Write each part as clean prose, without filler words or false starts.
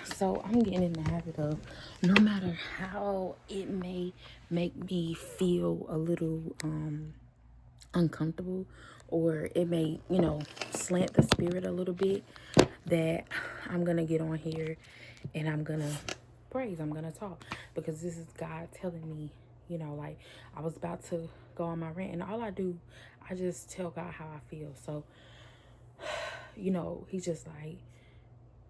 So I'm getting in the habit of, no matter how it may make me feel a little uncomfortable, or it may, slant the spirit a little bit, that I'm gonna get on here and I'm gonna praise, I'm gonna talk, because this is God telling me, like, I was about to go on my rant, and all I do, I just tell God how I feel. So, he's just like,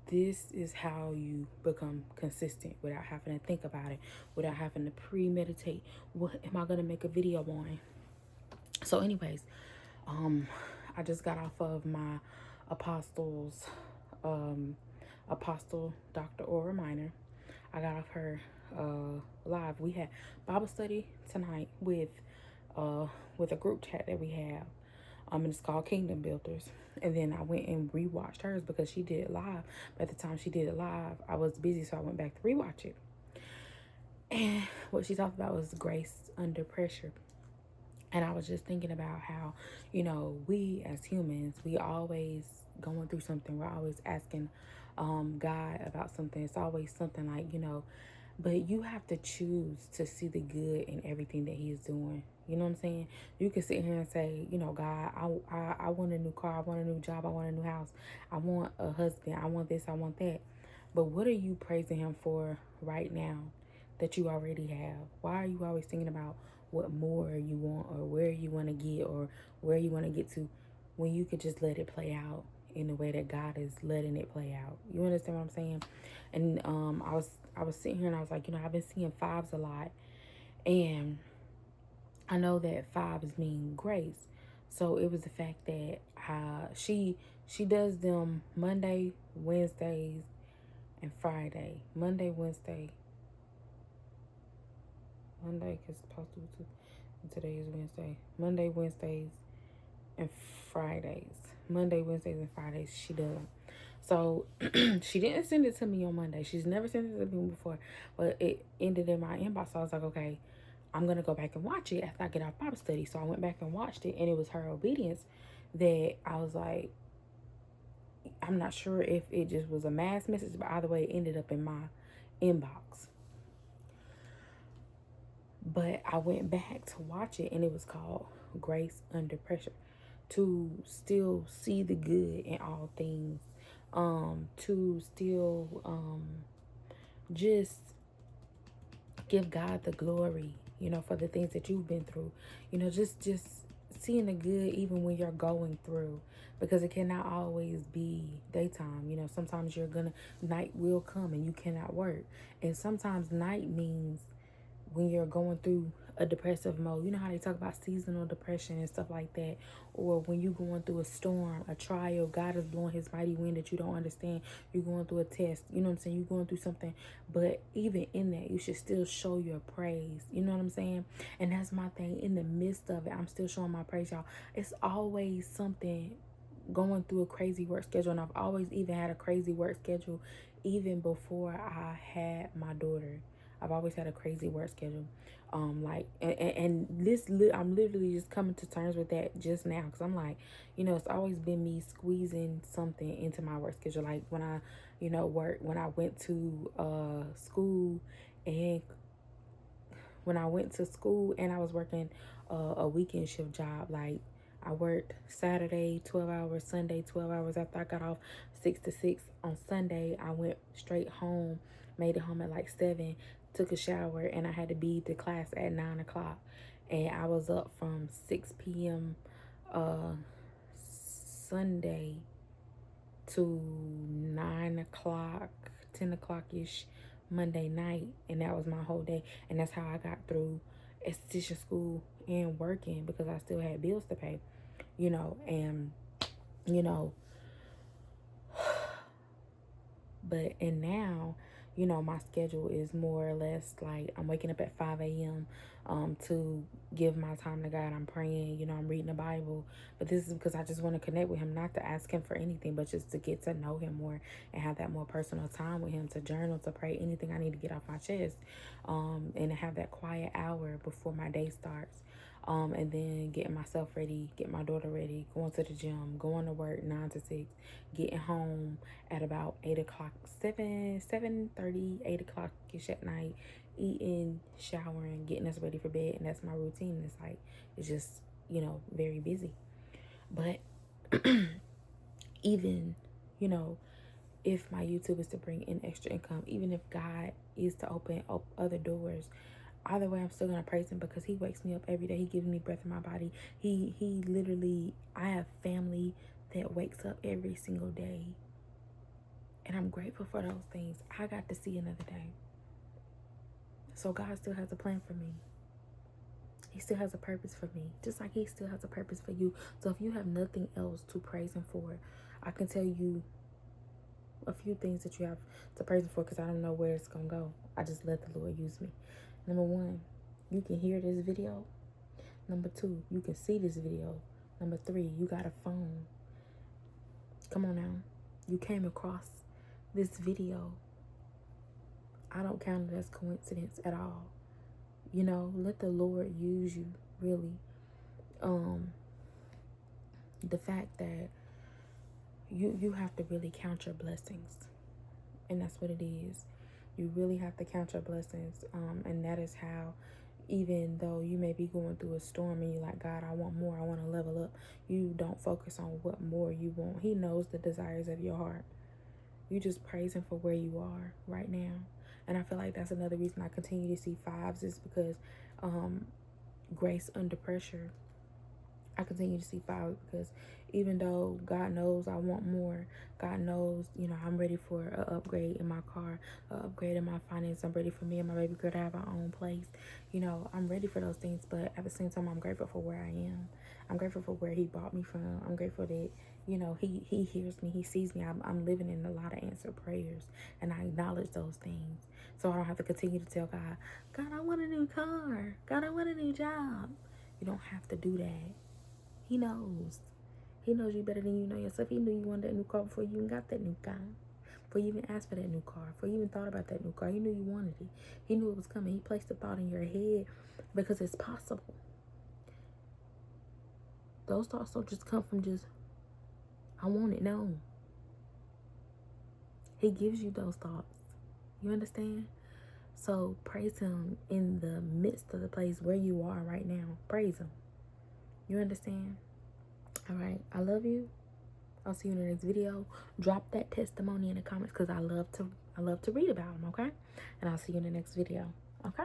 this is how you become consistent without having to think about it, without having to premeditate. What am I gonna make a video on? So, anyways, um, I just got off of my apostles, um, apostle Dr. Aura Minor. I got off her live. We had Bible study tonight with a group chat that we have. And it's called Kingdom Builders. And then I went and rewatched hers because she did it live. But at the time she did it live, I was busy, so I went back to rewatch it. And what she talked about was grace under pressure. And I was just thinking about how, we as humans, we always going through something. We're always asking God about something. It's always something like, but you have to choose to see the good in everything that He's doing. You know what I'm saying? You can sit here and say, God, I want a new car. I want a new job. I want a new house. I want a husband. I want this. I want that. But what are you praising Him for right now that you already have? Why are you always thinking about what more you want, or where you want to get, or where you want to get to, when you could just let it play out in the way that God is letting it play out? You understand what I'm saying? And I was sitting here and I was like, I've been seeing fives a lot, and I know that fives mean grace. So it was the fact that she does them Monday, Wednesdays, and Friday. Monday because it's possible to. And today is Wednesday. Monday, Wednesdays, and Fridays. Monday, Wednesdays, and Fridays. She does. So she didn't send it to me on Monday. She's never sent it to me before, but it ended in my inbox. So I was like, okay, I'm gonna go back and watch it after I get off Bible study. So I went back and watched it, and it was her obedience that I was like, I'm not sure if it just was a mass message, but either way, it ended up in my inbox. But I went back to watch it, and it was called Grace Under Pressure. To still see the good in all things, to still just give God the glory, for the things that you've been through. Just seeing the good even when you're going through, because it cannot always be daytime. Sometimes night will come and you cannot work. And sometimes night means when you're going through a depressive mode. You know how they talk about seasonal depression and stuff like that, or when you're going through a storm, a trial, God is blowing His mighty wind that you don't understand. You're going through a test, you know what I'm saying? You're going through something, but even in that, you should still show your praise. You know what I'm saying? And that's my thing. In the midst of it, I'm still showing my praise, y'all. It's always something going through a crazy work schedule, and I've always even had a crazy work schedule even before I had my daughter. I've always had a crazy work schedule. I'm literally just coming to terms with that just now, because I'm like, it's always been me squeezing something into my work schedule. Like when I, when I went to school, and I was working a weekend shift job. Like I worked Saturday 12 hours, Sunday 12 hours. After I got off 6 to 6 on Sunday, I went straight home, made it home at like 7, took a shower, and I had to be to class at 9 o'clock. And I was up from 6 p.m. uh Sunday to 9 o'clock, 10 o'clock ish Monday night. And that was my whole day. And that's how I got through esthetician school and working, because I still had bills to pay, and, you know, and now, my schedule is more or less like I'm waking up at 5 a.m. To give my time to God. I'm praying, I'm reading the Bible. But this is because I just want to connect with Him, not to ask Him for anything, but just to get to know Him more and have that more personal time with Him, to journal, to pray, anything I need to get off my chest, and to have that quiet hour before my day starts. And then getting myself ready, get my daughter ready, going to the gym, going to work 9 to 6, getting home at about 8 o'clock, 7:30, 8 o'clock ish at night, eating, showering, getting us ready for bed. And that's my routine. It's like, it's just, you know, very busy. But even, you know, if my YouTube is to bring in extra income, even if God is to open up other doors, either way, I'm still gonna praise him because he wakes me up every day. He gives me breath in my body. He literally, I have family that wakes up every single day, and I'm grateful for those things. I got to see another day. So God still has a plan for me. He still has a purpose for me, just like he still has a purpose for you. So if you have nothing else to praise him for, I can tell you a few things that you have to praise him for, because I don't know where it's gonna go. I just let the Lord use me. Number one, you can hear this video. Number two, you can see this video. Number three, you got a phone. Come on now. You came across this video. I don't count it as coincidence at all. You know, let the Lord use you, really. The fact that you have to really count your blessings. And that's what it is. You really have to count your blessings. And that is how, even though you may be going through a storm and you're like, God, I want more, I want to level up, you don't focus on what more you want. He knows the desires of your heart. You just praise him for where you are right now. And I feel like that's another reason I continue to see fives, is because grace under pressure. I continue to see fives because even though God knows I want more, God knows, you know, I'm ready for an upgrade in my car, an upgrade in my finance. I'm ready for me and my baby girl to have our own place. You know, I'm ready for those things, but at the same time, I'm grateful for where I am. I'm grateful for where he brought me from. I'm grateful that, you know, he hears me, he sees me. I'm living in a lot of answered prayers, and I acknowledge those things. So I don't have to continue to tell God, God, I want a new car. God, I want a new job. You don't have to do that. He knows. He knows you better than you know yourself. He knew you wanted that new car before you even got that new car. Before you even asked for that new car. Before you even thought about that new car. He knew you wanted it. He knew it was coming. He placed the thought in your head because it's possible. Those thoughts don't just come from just, I want it. No. He gives you those thoughts. You understand? So praise him in the midst of the place where you are right now. Praise him. You understand? All right. I love you. I'll see you in the next video. Drop that testimony in the comments because I love to read about them, okay? And I'll see you in the next video, okay?